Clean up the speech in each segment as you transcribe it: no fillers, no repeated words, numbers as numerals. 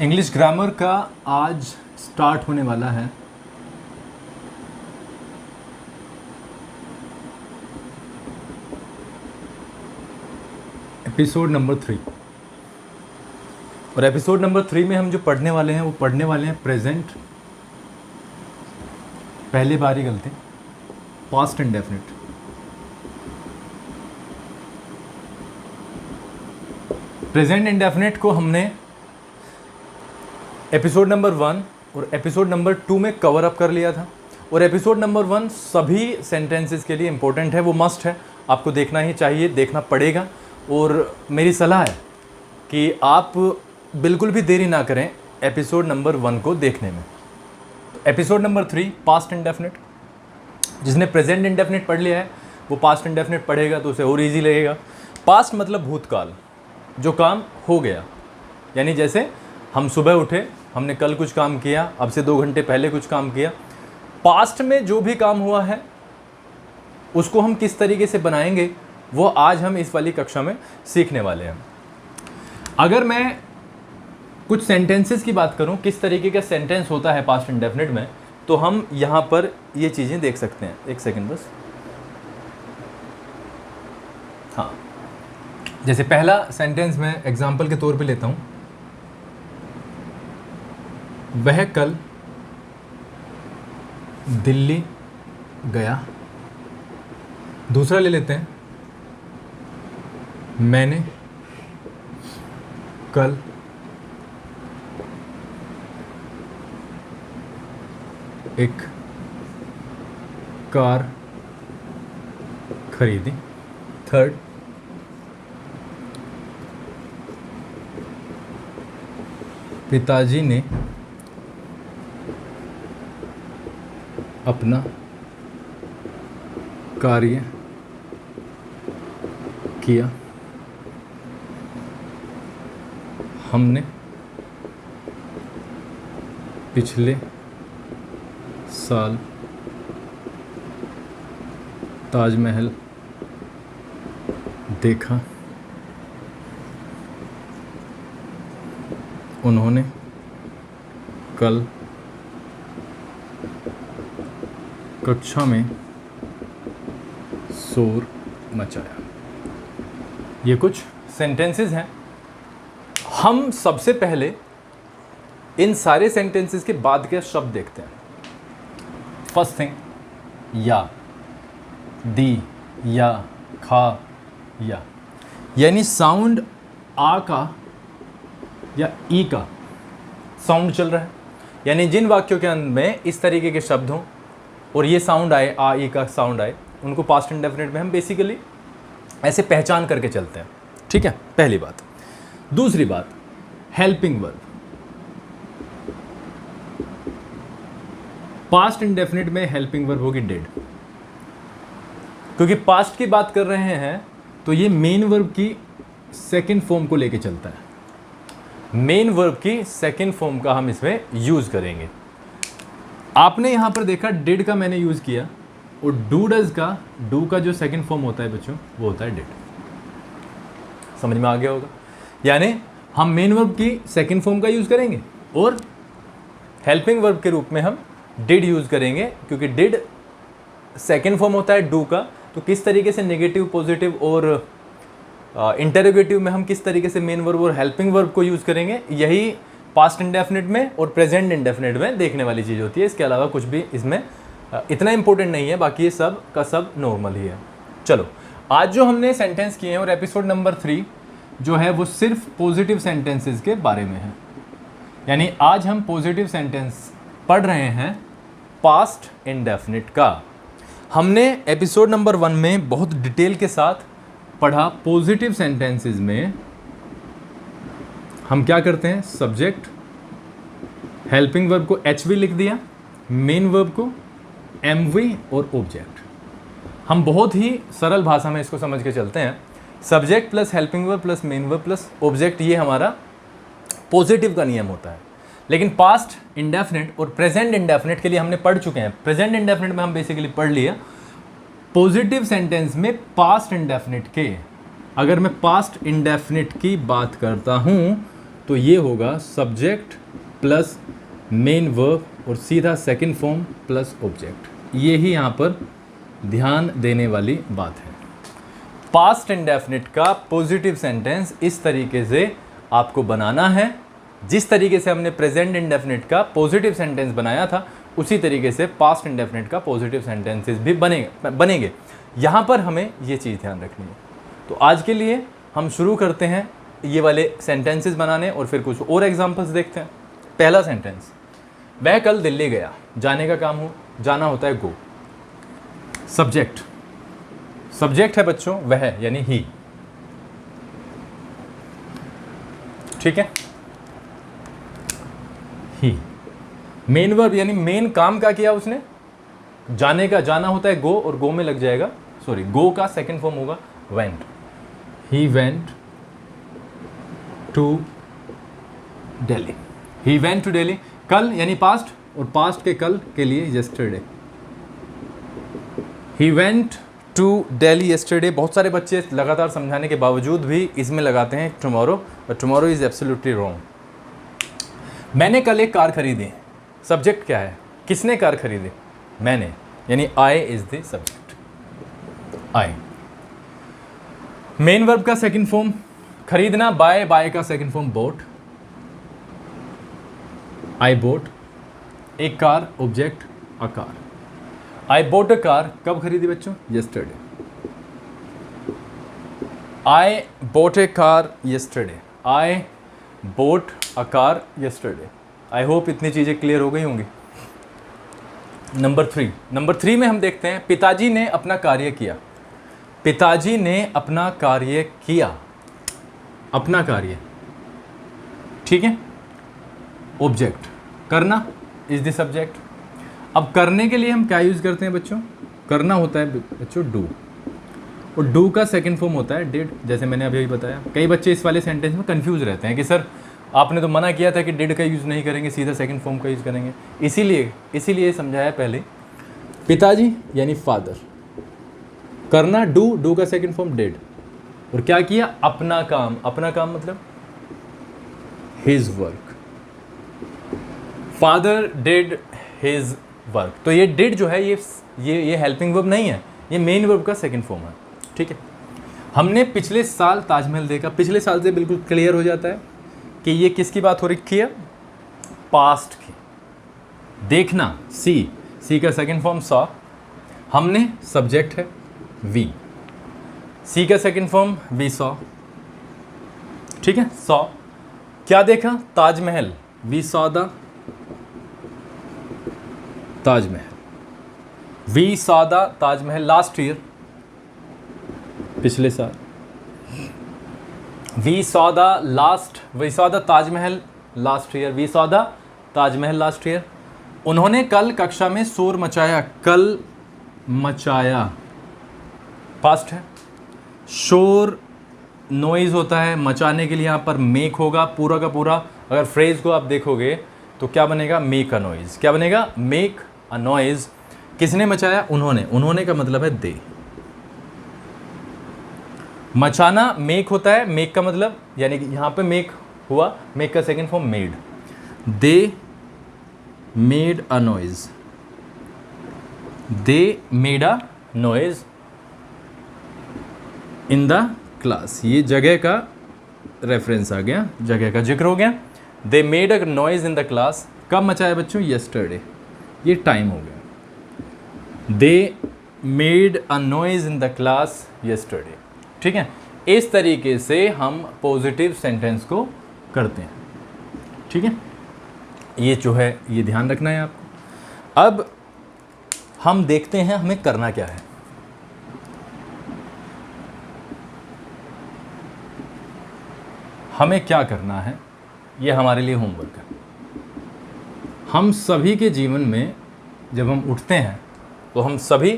English grammar का आज start होने वाला है एपिसोड नंबर 3। और एपिसोड नंबर 3 में हम जो पढ़ने वाले हैं वो पढ़ने वाले हैं प्रेजेंट, पहले बारी गलती, पास्ट इंडेफिनिट। प्रेजेंट इंडेफिनिट को हमने एपिसोड नंबर 1 और एपिसोड नंबर 2 में कवर अप कर लिया था। और एपिसोड नंबर 1 सभी सेंटेंसेस के लिए इम्पोर्टेंट है, वो मस्ट है, आपको देखना ही चाहिए, देखना पड़ेगा। और मेरी सलाह है कि आप बिल्कुल भी देरी ना करें एपिसोड नंबर 1 को देखने में। एपिसोड नंबर 3 पास्ट इंडेफिनिट, जिसने प्रेजेंट इंडेफिनिट पढ़ लिया है वो पास्ट इंडेफिनिट पढ़ेगा तो उसे और इजी लगेगा। पास्ट मतलब भूतकाल, जो काम हो गया, यानी जैसे हम सुबह उठे, हमने कल कुछ काम किया, अब से 2 घंटे पहले कुछ काम किया। पास्ट में जो भी काम हुआ है उसको हम किस तरीके से बनाएंगे वो आज हम इस वाली कक्षा में सीखने वाले हैं। अगर मैं कुछ सेंटेंसेस की बात करूं, किस तरीके का सेंटेंस होता है पास्ट इंडेफिनिट में, तो हम यहां पर ये चीज़ें देख सकते हैं। एक सेकंड बस। हाँ, जैसे पहला सेंटेंस मैं एग्जाम्पल के तौर पे लेता हूं, वह कल दिल्ली गया। दूसरा ले लेते हैं, मैंने कल एक कार खरीदी। थर्ड, पिताजी ने अपना कार्य किया। हमने पिछले साल ताजमहल देखा। उन्होंने कल कक्षा में शोर मचाया। ये कुछ सेंटेंसेस हैं। हम सबसे पहले इन सारे सेंटेंसेस के बाद के शब्द देखते हैं। फर्स्ट थिंग, या, दी, या, खा, या, यानी साउंड आ का या ई का साउंड चल रहा है, यानी जिन वाक्यों के अंत में इस तरीके के शब्द हों और ये साउंड आए, आ ई का साउंड आए, उनको पास्ट इंडेफिनिट में हम बेसिकली ऐसे पहचान करके चलते हैं। ठीक है, पहली बात। दूसरी बात, हेल्पिंग वर्ब। पास्ट इंडेफिनिट में हेल्पिंग वर्ब होगी डिड, क्योंकि पास्ट की बात कर रहे हैं तो ये मेन वर्ब की सेकंड फॉर्म को लेके चलता है। मेन वर्ब की सेकंड फॉर्म का हम इसमें यूज करेंगे। आपने यहां पर देखा डिड का मैंने यूज किया, और डू डज का, डू का जो सेकंड फॉर्म होता है बच्चों वो होता है डिड। समझ में आ गया होगा। यानी हम मेन वर्ब की सेकंड फॉर्म का यूज करेंगे और हेल्पिंग वर्ब के रूप में हम डिड यूज करेंगे, क्योंकि डिड सेकंड फॉर्म होता है डू का। तो किस तरीके से नेगेटिव, पॉजिटिव और इंटरोगेटिव में हम किस तरीके से मेन वर्ब और हेल्पिंग वर्ब को यूज करेंगे, यही पास्ट इंडेफिनिट में और प्रेजेंट इंडेफिनिट में देखने वाली चीज़ होती है। इसके अलावा कुछ भी इसमें इतना इंपॉर्टेंट नहीं है, बाकी ये सब का सब नॉर्मल ही है। चलो, आज जो हमने सेंटेंस किए हैं और एपिसोड नंबर 3 जो है वो सिर्फ पॉजिटिव सेंटेंसेस के बारे में है। यानी आज हम पॉजिटिव सेंटेंस पढ़ रहे हैं पास्ट इंडेफिनिट का। हमने एपिसोड नंबर 1 में बहुत डिटेल के साथ पढ़ा पॉजिटिव सेंटेंसेस में हम क्या करते हैं, सब्जेक्ट, हेल्पिंग वर्ब को एचवी लिख दिया, मेन वर्ब को एमवी और ऑब्जेक्ट। हम बहुत ही सरल भाषा में इसको समझ के चलते हैं। Subject plus helping verb plus main verb plus object, ये हमारा पॉजिटिव का नियम होता है। लेकिन पास्ट इंडेफिनिट और प्रेजेंट इंडेफिनिट के लिए हमने पढ़ चुके हैं। प्रेजेंट इंडेफिनिट में हम बेसिकली पढ़ लिया पॉजिटिव सेंटेंस में पास्ट इंडेफिनिट के। अगर मैं पास्ट इंडेफिनिट की बात करता हूं तो ये होगा सब्जेक्ट प्लस मेन वर्ब और सीधा सेकंड फॉर्म प्लस ऑब्जेक्ट। ये ही यहाँ पर ध्यान देने वाली बात है। पास्ट इंडेफिनिट का पॉजिटिव सेंटेंस इस तरीके से आपको बनाना है, जिस तरीके से हमने प्रेजेंट इंडेफिनिट का पॉजिटिव सेंटेंस बनाया था उसी तरीके से पास्ट इंडेफिनिट का पॉजिटिव सेंटेंसेस भी बनेंगे। यहाँ पर हमें ये चीज़ ध्यान रखनी है। तो आज के लिए हम शुरू करते हैं ये वाले सेंटेंसेस बनाने और फिर कुछ और एग्जांपल्स देखते हैं। पहला सेंटेंस, वह कल दिल्ली गया। जाने का काम हो, जाना होता है गो। सब्जेक्ट है बच्चों वह, यानी ही। ठीक है, ही। मेन वर्ब यानी मेन काम का किया उसने, जाने का, जाना होता है गो और गो में लग जाएगा, सॉरी गो का सेकंड फॉर्म होगा went. He went to Delhi. He went to Delhi. कल यानी पास्ट, और पास्ट के कल के लिए yesterday. He went to Delhi yesterday. बहुत सारे बच्चे लगातार समझाने के बावजूद भी इसमें लगाते हैं टुमारो, और टुमारो इज एब्सोल्युटली रॉन्ग। मैंने कल एक कार खरीदी। सब्जेक्ट क्या है, किसने कार खरीदी, मैंने, यानी I is the subject, I. Main verb का सेकंड फॉर्म खरीदना, बाय, बाय का second form bought, I bought. एक car, object a car. I bought a car, कब खरीदी बच्चों, yesterday. I bought a car yesterday. I bought a car yesterday. I hope इतनी चीज़ें clear हो गई होंगी। नंबर थ्री में हम देखते हैं पिताजी ने अपना कार्य किया। पिताजी ने अपना कार्य किया, अपना कार्य, ठीक है। ऑब्जेक्ट करना इज द सब्जेक्ट। अब करने के लिए हम क्या यूज़ करते हैं बच्चों, करना होता है बच्चों डू, और डू का सेकंड फॉर्म होता है डिड, जैसे मैंने अभी बताया। कई बच्चे इस वाले सेंटेंस में कंफ्यूज रहते हैं कि सर आपने तो मना किया था कि डिड का यूज़ नहीं करेंगे, सीधा सेकंड फॉर्म का यूज़ करेंगे। इसीलिए समझाया पहले। पिताजी यानी फादर, करना डू, डू का सेकंड फॉर्म डिड, और क्या किया, अपना काम। अपना काम मतलब his work. Father did his work. तो ये डिड जो है ये हेल्पिंग वर्ब नहीं है, ये मेन वर्ब का सेकंड फॉर्म है, ठीक है। हमने पिछले साल ताजमहल देखा। पिछले साल से बिल्कुल क्लियर हो जाता है कि ये किसकी बात हो रखी है, पास्ट की। देखना, सी का सेकंड फॉर्म सॉ। हमने, सब्जेक्ट है वी, सी का सेकंड फॉर्म वी सॉ, ठीक है, सॉ। क्या देखा, Taj Mahal, we saw the Taj Mahal. We saw the Taj Mahal last year, पिछले साल। We saw the Taj Mahal last year. We saw the Taj Mahal last year. उन्होंने कल कक्षा में शोर मचाया। कल मचाया पास्ट है। शोर नॉइज होता है, मचाने के लिए यहाँ पर मेक होगा पूरा का पूरा। अगर फ्रेज को आप देखोगे तो क्या बनेगा, मेक अ नॉइज। क्या बनेगा, मेक अ नॉइज। किसने मचाया, उन्होंने का मतलब है दे। मचाना मेक होता है, मेक का मतलब यानी कि यहाँ पे मेक हुआ, मेक का second form made. They made a noise, they made a noise in the class. ये जगह का रेफरेंस आ गया, जगह का जिक्र हो गया। They made a noise in the class. कब मचाया बच्चों, यस्टरडे। ये टाइम हो गया। They made a noise in the class yesterday, ठीक है। इस तरीके से हम पॉजिटिव सेंटेंस को करते हैं, ठीक है। ये जो है ये ध्यान रखना है आपको। अब हम देखते हैं हमें करना क्या है। हमें क्या करना है, ये हमारे लिए होमवर्क है। हम सभी के जीवन में जब हम उठते हैं तो हम सभी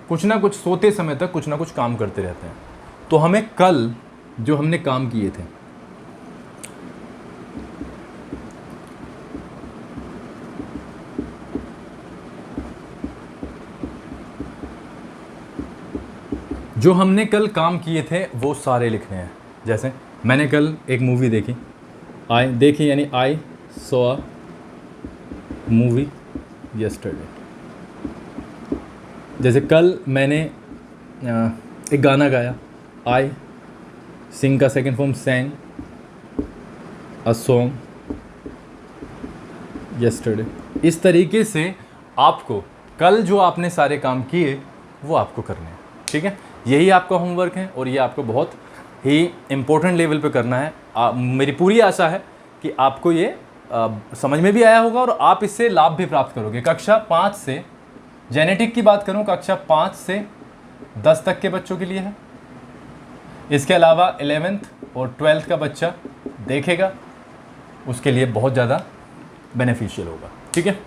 कुछ ना कुछ, सोते समय तक कुछ ना कुछ काम करते रहते हैं। तो हमें कल जो हमने काम किए थे, वो सारे लिखने हैं। जैसे मैंने कल एक मूवी देखी, आई देखिए, यानी I saw a movie yesterday. जैसे कल मैंने एक गाना गाया, आई सिंग का second form सैंग a song yesterday. इस तरीके से आपको कल जो आपने सारे काम किए वो आपको करने हैं, ठीक है। यही आपका होमवर्क है और ये आपको बहुत ही इम्पोर्टेंट लेवल पे करना है। मेरी पूरी आशा है कि आपको ये समझ में भी आया होगा और आप इससे लाभ भी प्राप्त करोगे। कक्षा 5 से, जेनेटिक की बात करूं, कक्षा 5 से 10 तक के बच्चों के लिए है। इसके अलावा 11th और 12th का बच्चा देखेगा, उसके लिए बहुत ज़्यादा बेनिफिशियल होगा, ठीक है।